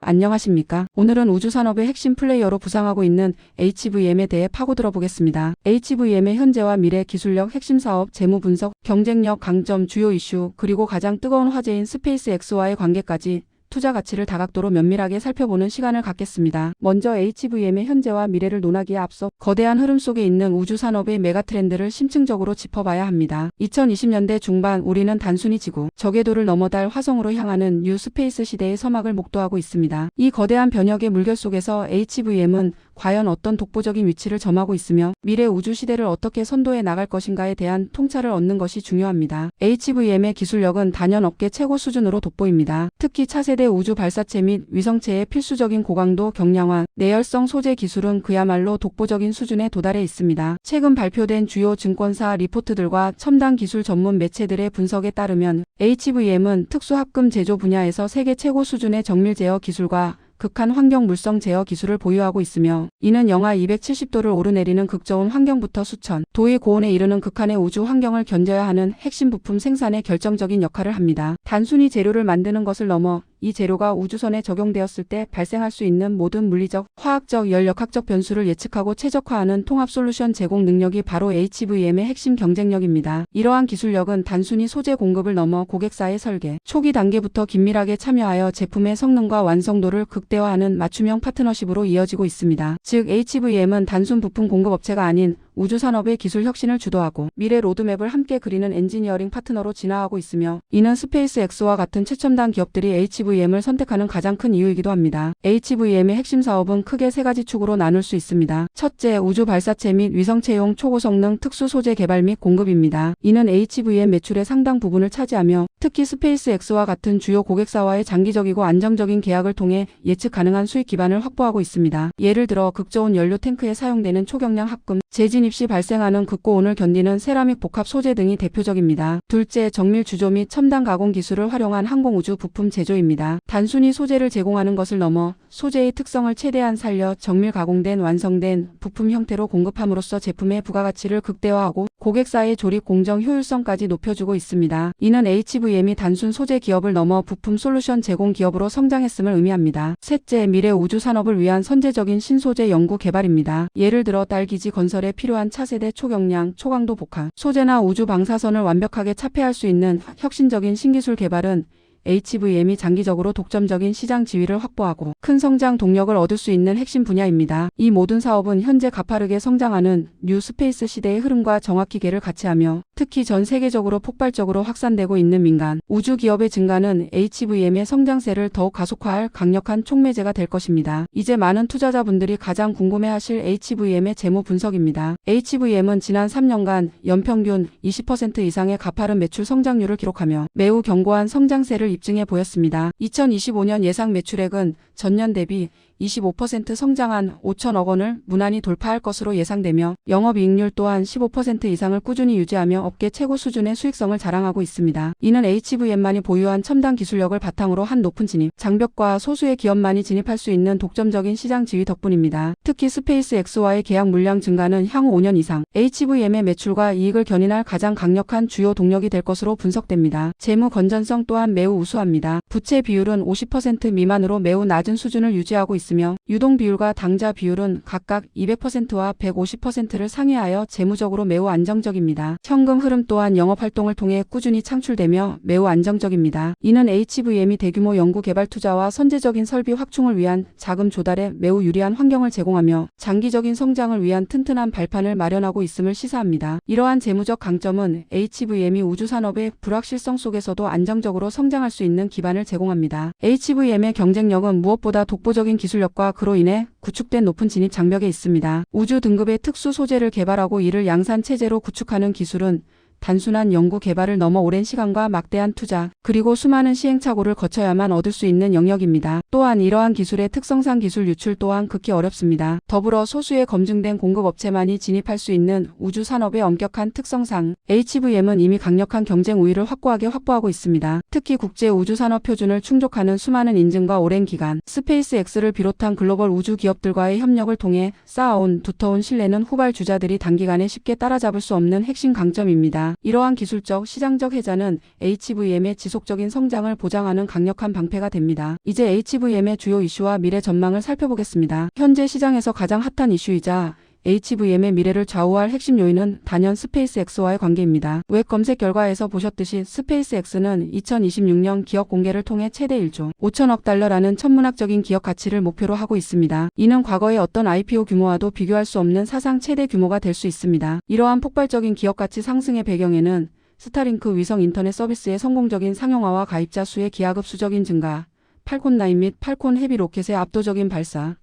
안녕하십니까? 오늘은 우주산업의 핵심 플레이어로 부상하고 있는 HVM에 대해 파고들어 보겠습니다. HVM의 현재와 미래, 기술력, 핵심 사업, 재무 분석, 경쟁력, 강점, 주요 이슈, 그리고 가장 뜨거운 화제인 스페이스 X와의 관계까지 투자 가치를 다각도로 면밀하게 살펴보는 시간을 갖겠습니다. 먼저 HVM의 현재와 미래를 논하기에 앞서 거대한 흐름 속에 있는 우주산업의 메가트렌드를 심층적으로 짚어봐야 합니다. 2020년대 중반 우리는 단순히 지구, 적외도를 넘어 달, 화성으로 향하는 뉴 스페이스 시대의 서막을 목도하고 있습니다. 이 거대한 변혁의 물결 속에서 HVM은 과연 어떤 독보적인 위치를 점하고 있으며 미래 우주 시대를 어떻게 선도해 나갈 것인가에 대한 통찰을 얻는 것이 중요합니다. HVM의 기술력은 단연 업계 최고 수준으로 돋보입니다. 특히 차세대 우주 발사체 및 위성체의 필수적인 고강도 경량화, 내열성 소재 기술은 그야말로 독보적인 수준에 도달해 있습니다. 최근 발표된 주요 증권사 리포트들과 첨단 기술 전문 매체들의 분석에 따르면 HVM은 특수합금 제조 분야에서 세계 최고 수준의 정밀 제어 기술과 극한 환경 물성 제어 기술을 보유하고 있으며 이는 영하 270도를 오르내리는 극저온 환경부터 수천 도의 고온에 이르는 극한의 우주 환경을 견뎌야 하는 핵심 부품 생산에 결정적인 역할을 합니다. 단순히 재료를 만드는 것을 넘어 이 재료가 우주선에 적용되었을 때 발생할 수 있는 모든 물리적, 화학적, 연력학적 변수를 예측하고 최적화하는 통합 솔루션 제공 능력이 바로 HVM의 핵심 경쟁력입니다. 이러한 기술력은 단순히 소재 공급을 넘어 고객사의 설계, 초기 단계부터 긴밀하게 참여하여 제품의 성능과 완성도를 극대화하는 맞춤형 파트너십으로 이어지고 있습니다. 즉 HVM은 단순 부품 공급업체가 아닌 우주산업의 기술 혁신을 주도하고 미래 로드맵을 함께 그리는 엔지니어링 파트너로 진화하고 있으며 이는 스페이스 X와 같은 최첨단 기업들이 HVM을 선택하는 가장 큰 이유이기도 합니다. HVM의 핵심 사업은 크게 세 가지 축으로 나눌 수 있습니다. 첫째, 우주 발사체 및 위성체용 초고성능 특수 소재 개발 및 공급입니다. 이는 HVM 매출의 상당 부분을 차지하며 특히 스페이스 X와 같은 주요 고객사와의 장기적이고 안정적인 계약을 통해 예측 가능한 수익 기반을 확보하고 있습니다. 예를 들어 극저온 연료 탱크에 사용되는 초경량 합금, 재진입 시 발생하는 극고온을 견디는 세라믹 복합 소재 등이 대표적입니다. 둘째, 정밀 주조 및 첨단 가공 기술을 활용한 항공우주 부품 제조입니다. 단순히 소재를 제공하는 것을 넘어 소재의 특성을 최대한 살려 정밀 가공된 완성된 부품 형태로 공급함으로써 제품의 부가가치를 극대화하고 고객사의 조립 공정 효율성까지 높여주고 있습니다. 이는 HVM이 단순 소재 기업을 넘어 부품 솔루션 제공 기업으로 성장했음을 의미합니다. 셋째, 미래 우주 산업을 위한 선제적인 신소재 연구 개발입니다. 예를 들어 달 기지 건설에 필요한 차세대 초경량, 초강도 복합 소재나 우주 방사선을 완벽하게 차폐할 수 있는 혁신적인 신기술 개발은 HVM이 장기적으로 독점적인 시장 지위를 확보하고 큰 성장 동력을 얻을 수 있는 핵심 분야입니다. 이 모든 사업은 현재 가파르게 성장하는 뉴 스페이스 시대의 흐름과 정확히 궤를 같이하며 특히 전 세계적으로 폭발적으로 확산되고 있는 민간 우주 기업의 증가는 HVM의 성장세를 더욱 가속화할 강력한 촉매제가 될 것입니다. 이제 많은 투자자분들이 가장 궁금해하실 HVM의 재무 분석입니다. HVM은 지난 3년간 연평균 20% 이상의 가파른 매출 성장률을 기록하며 매우 견고한 성장세를 입증해 보였습니다. 2025년 예상 매출액은 전년 대비 25% 성장한 5천억 원을 무난히 돌파할 것으로 예상되며 영업이익률 또한 15% 이상을 꾸준히 유지하며 업계 최고 수준의 수익성을 자랑하고 있습니다. 이는 HVM만이 보유한 첨단 기술력을 바탕으로 한 높은 진입 장벽과 소수의 기업만이 진입할 수 있는 독점적인 시장 지위 덕분입니다. 특히 스페이스 X와의 계약 물량 증가는 향후 5년 이상 HVM의 매출과 이익을 견인할 가장 강력한 주요 동력이 될 것으로 분석됩니다. 재무 건전성 또한 매우 우수합니다. 부채 비율은 50% 미만으로 매우 낮은 수준을 유지하고 있습니다. 유동 비율과 당좌 비율은 각각 200%와 150%를 상회하여 재무적으로 매우 안정적입니다. 현금 흐름 또한 영업활동을 통해 꾸준히 창출되며 매우 안정적입니다. 이는 HVM이 대규모 연구 개발 투자와 선제적인 설비 확충을 위한 자금 조달에 매우 유리한 환경을 제공하며 장기적인 성장을 위한 튼튼한 발판을 마련하고 있음을 시사합니다. 이러한 재무적 강점은 HVM이 우주산업의 불확실성 속에서도 안정적으로 성장할 수 있는 기반을 제공합니다. HVM의 경쟁력은 무엇보다 독보적인 기술력과 그로 인해 구축된 높은 진입 장벽에 있습니다. 우주 등급의 특수 소재를 개발하고 이를 양산 체제로 구축하는 기술은 단순한 연구 개발을 넘어 오랜 시간과 막대한 투자, 그리고 수많은 시행착오를 거쳐야만 얻을 수 있는 영역입니다. 또한 이러한 기술의 특성상 기술 유출 또한 극히 어렵습니다. 더불어 소수의 검증된 공급업체만이 진입할 수 있는 우주 산업의 엄격한 특성상 HVM은 이미 강력한 경쟁 우위를 확고하게 확보하고 있습니다. 특히 국제 우주 산업 표준을 충족하는 수많은 인증과 오랜 기간, 스페이스 X를 비롯한 글로벌 우주 기업들과의 협력을 통해 쌓아온 두터운 신뢰는 후발 주자들이 단기간에 쉽게 따라잡을 수 없는 핵심 강점입니다. 있습니다. 이러한 기술적, 시장적 해자는 HVM의 지속적인 성장을 보장하는 강력한 방패가 됩니다. 이제 HVM의 주요 이슈와 미래 전망을 살펴보겠습니다. 현재 시장에서 가장 핫한 이슈이자 HVM의 미래를 좌우할 핵심 요인은 단연 스페이스X와의 관계입니다. 웹 검색 결과에서 보셨듯이 스페이스X는 2026년 기업 공개를 통해 최대 1조 5천억 달러라는 천문학적인 기업 가치를 목표로 하고 있습니다. 이는 과거의 어떤 IPO 규모와도 비교할 수 없는 사상 최대 규모가 될 수 있습니다. 이러한 폭발적인 기업 가치 상승의 배경에는 스타링크 위성 인터넷 서비스의 성공적인 상용화와 가입자 수의 기하급수적인 증가, 팔콘9 및 팔콘 헤비 로켓의 압도적인 발사,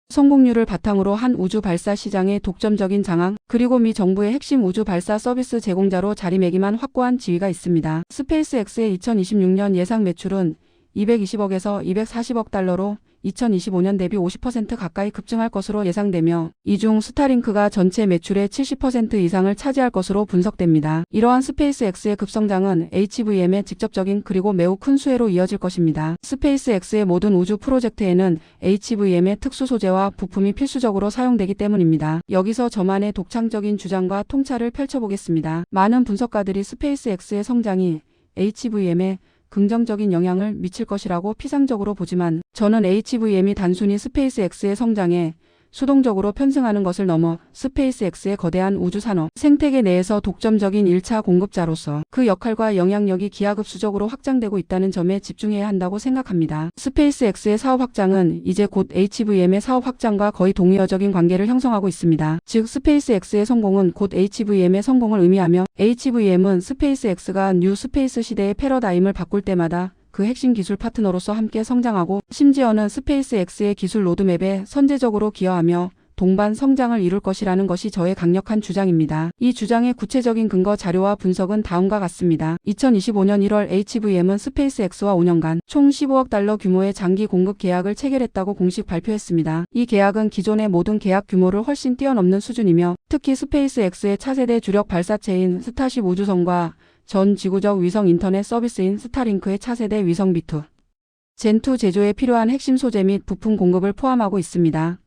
성공률을 바탕으로 한 우주 발사 시장의 독점적인 장악, 그리고 미 정부의 핵심 우주 발사 서비스 제공자로 자리매김한 확고한 지위가 있습니다. 스페이스X의 2026년 예상 매출은 220억에서 240억 달러로 2025년 대비 50% 가까이 급증할 것으로 예상되며 이 중 스타링크가 전체 매출의 70% 이상을 차지할 것으로 분석됩니다. 이러한 스페이스X의 급성장은 HVM의 직접적인 그리고 매우 큰 수혜로 이어질 것입니다. 스페이스X의 모든 우주 프로젝트에는 HVM의 특수 소재와 부품이 필수적으로 사용되기 때문입니다. 여기서 저만의 독창적인 주장과 통찰을 펼쳐보겠습니다. 많은 분석가들이 스페이스X의 성장이 HVM에 긍정적인 영향을 미칠 것이라고 피상적으로 보지만 저는 HVM이 단순히 스페이스X의 성장에 수동적으로 편승하는 것을 넘어 스페이스X의 거대한 우주산업 생태계 내에서 독점적인 1차 공급자로서 그 역할과 영향력이 기하급수적으로 확장되고 있다는 점에 집중해야 한다고 생각합니다. 스페이스X의 사업 확장은 이제 곧 HVM의 사업 확장과 거의 동의어적인 관계를 형성하고 있습니다. 즉 스페이스X의 성공은 곧 HVM의 성공을 의미하며 HVM은 스페이스X가 뉴 스페이스 시대의 패러다임을 바꿀 때마다 그 핵심 기술 파트너로서 함께 성장하고 심지어는 스페이스X의 기술 로드맵에 선제적으로 기여하며 동반 성장을 이룰 것이라는 것이 저의 강력한 주장입니다. 이 주장의 구체적인 근거 자료와 분석은 다음과 같습니다. 2025년 1월 HVM은 스페이스X와 5년간 총 15억 달러 규모의 장기 공급 계약을 체결했다고 공식 발표했습니다. 이 계약은 기존의 모든 계약 규모를 훨씬 뛰어넘는 수준이며 특히 스페이스X의 차세대 주력 발사체인 스타쉽 우주선과 전 지구적 위성 인터넷 서비스인 스타링크의 차세대 위성 B2, 젠2 제조에 필요한 핵심 소재 및 부품 공급을 포함하고 있습니다.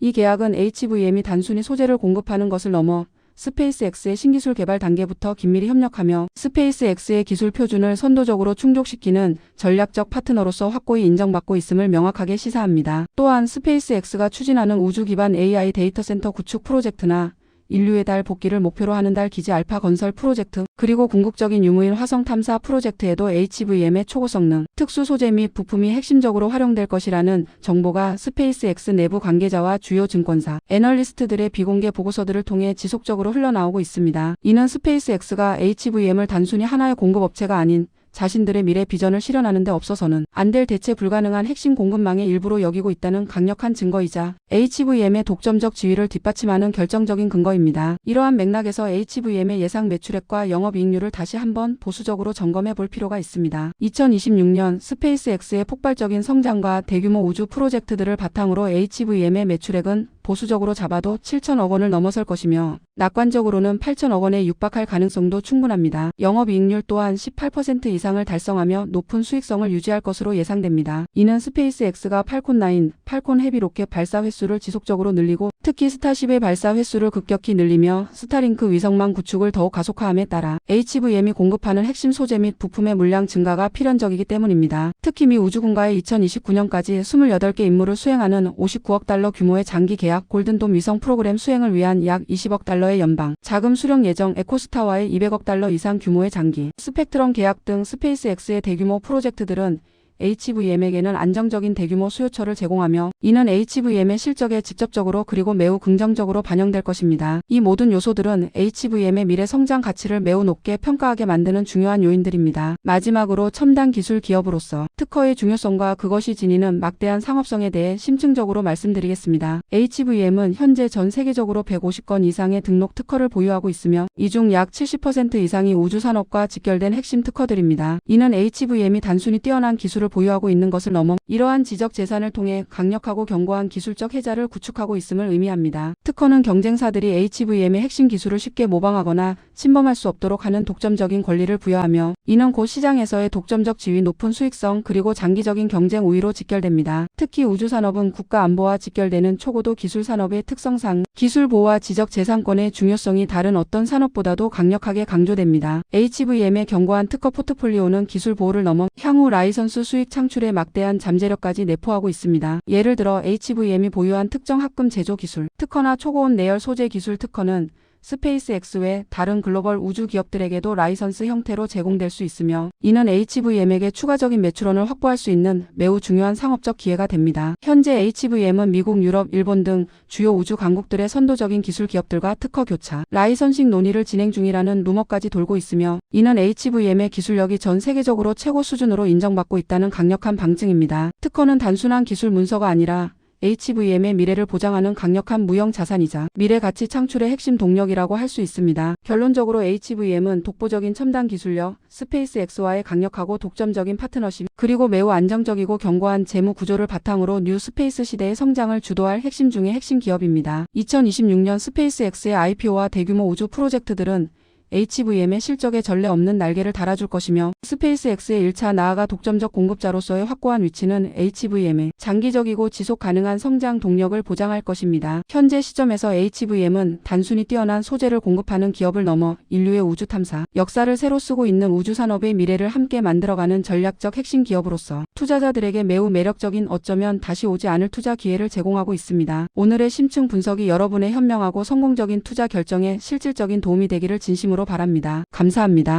이 계약은 HVM이 단순히 소재를 공급하는 것을 넘어 스페이스X의 신기술 개발 단계부터 긴밀히 협력하며 스페이스X의 기술 표준을 선도적으로 충족시키는 전략적 파트너로서 확고히 인정받고 있음을 명확하게 시사합니다. 또한 스페이스X가 추진하는 우주 기반 AI 데이터 센터 구축 프로젝트나 인류의 달 복귀를 목표로 하는 달 기지 알파 건설 프로젝트, 그리고 궁극적인 유무인 화성 탐사 프로젝트에도 HVM의 초고성능, 특수 소재 및 부품이 핵심적으로 활용될 것이라는 정보가 스페이스X 내부 관계자와 주요 증권사, 애널리스트들의 비공개 보고서들을 통해 지속적으로 흘러나오고 있습니다. 이는 스페이스X가 HVM을 단순히 하나의 공급업체가 아닌 자신들의 미래 비전을 실현하는 데 없어서는 안 될 대체 불가능한 핵심 공급망의 일부로 여기고 있다는 강력한 증거이자 HVM의 독점적 지위를 뒷받침하는 결정적인 근거입니다. 이러한 맥락에서 HVM의 예상 매출액과 영업이익률을 다시 한번 보수적으로 점검해 볼 필요가 있습니다. 2026년 스페이스X의 폭발적인 성장과 대규모 우주 프로젝트들을 바탕으로 HVM의 매출액은 보수적으로 잡아도 7천억 원을 넘어설 것이며 낙관적으로는 8천억 원에 육박할 가능성도 충분합니다. 영업이익률 또한 18% 이상을 달성하며 높은 수익성을 유지할 것으로 예상됩니다. 이는 스페이스X가 팔콘9, 팔콘 헤비 로켓 발사 횟수를 지속적으로 늘리고 특히 스타쉽의 발사 횟수를 급격히 늘리며 스타링크 위성망 구축을 더욱 가속화함에 따라 HVM이 공급하는 핵심 소재 및 부품의 물량 증가가 필연적이기 때문입니다. 특히 미 우주군과의 2029년까지 28개 임무를 수행하는 59억 달러 규모의 장기 계약 골든돔 위성 프로그램 수행을 위한 약 20억 달러의 연방 자금 수령 예정 에코스타와의 200억 달러 이상 규모의 장기 스펙트럼 계약 등 스페이스X의 대규모 프로젝트들은 HVM에게는 안정적인 대규모 수요처를 제공하며 이는 HVM의 실적에 직접적으로 그리고 매우 긍정적으로 반영될 것입니다. 이 모든 요소들은 HVM의 미래 성장 가치를 매우 높게 평가하게 만드는 중요한 요인들입니다. 마지막으로 첨단 기술 기업으로서 특허의 중요성과 그것이 지니는 막대한 상업성에 대해 심층적으로 말씀드리겠습니다. HVM은 현재 전 세계적으로 150건 이상의 등록 특허를 보유하고 있으며 이 중 약 70% 이상이 우주산업과 직결된 핵심 특허들입니다. 이는 HVM이 단순히 뛰어난 기술을 보유하고 있는 것을 넘어 이러한 지적 재산을 통해 강력하고 견고한 기술적 해자를 구축하고 있음을 의미합니다. 특허는 경쟁사들이 HVM의 핵심 기술을 쉽게 모방하거나 침범할 수 없도록 하는 독점적인 권리를 부여하며, 이는 곧 시장에서의 독점적 지위, 높은 수익성, 그리고 장기적인 경쟁 우위로 직결됩니다. 특히 우주산업은 국가 안보와 직결되는 초고도 기술 산업의 특성상 기술 보호와 지적 재산권의 중요성이 다른 어떤 산업보다도 강력하게 강조됩니다. HVM의 견고한 특허 포트폴리오는 기술 보호를 넘어 향후 라이선스 수익 창출에 막대한 잠재력까지 내포하고 있습니다. 예를 들어 HVM이 보유한 특정 합금 제조 기술, 특허나 초고온 내열 소재 기술 특허는 스페이스X 외 다른 글로벌 우주 기업들에게도 라이선스 형태로 제공될 수 있으며, 이는 HVM에게 추가적인 매출원을 확보할 수 있는 매우 중요한 상업적 기회가 됩니다. 현재 HVM은 미국, 유럽, 일본 등 주요 우주 강국들의 선도적인 기술 기업들과 특허 교차, 라이선싱 논의를 진행 중이라는 루머까지 돌고 있으며, 이는 HVM의 기술력이 전 세계적으로 최고 수준으로 인정받고 있다는 강력한 방증입니다. 특허는 단순한 기술 문서가 아니라 HVM의 미래를 보장하는 강력한 무형 자산이자 미래 가치 창출의 핵심 동력이라고 할 수 있습니다. 결론적으로 HVM은 독보적인 첨단 기술력, 스페이스X와의 강력하고 독점적인 파트너십, 그리고 매우 안정적이고 견고한 재무 구조를 바탕으로 뉴 스페이스 시대의 성장을 주도할 핵심 중의 핵심 기업입니다. 2026년 스페이스X의 IPO와 대규모 우주 프로젝트들은 HVM의 실적에 전례 없는 날개를 달아줄 것이며, 스페이스X의 1차 나아가 독점적 공급자로서의 확고한 위치는 HVM의 장기적이고 지속 가능한 성장 동력을 보장할 것입니다. 현재 시점에서 HVM은 단순히 뛰어난 소재를 공급하는 기업을 넘어 인류의 우주 탐사 역사를 새로 쓰고 있는 우주 산업의 미래를 함께 만들어가는 전략적 핵심 기업으로서 투자자들에게 매우 매력적인, 어쩌면 다시 오지 않을 투자 기회를 제공하고 있습니다. 오늘의 심층 분석이 여러분의 현명하고 성공적인 투자 결정에 실질적인 도움이 되기를 진심으로 바랍니다. 감사합니다.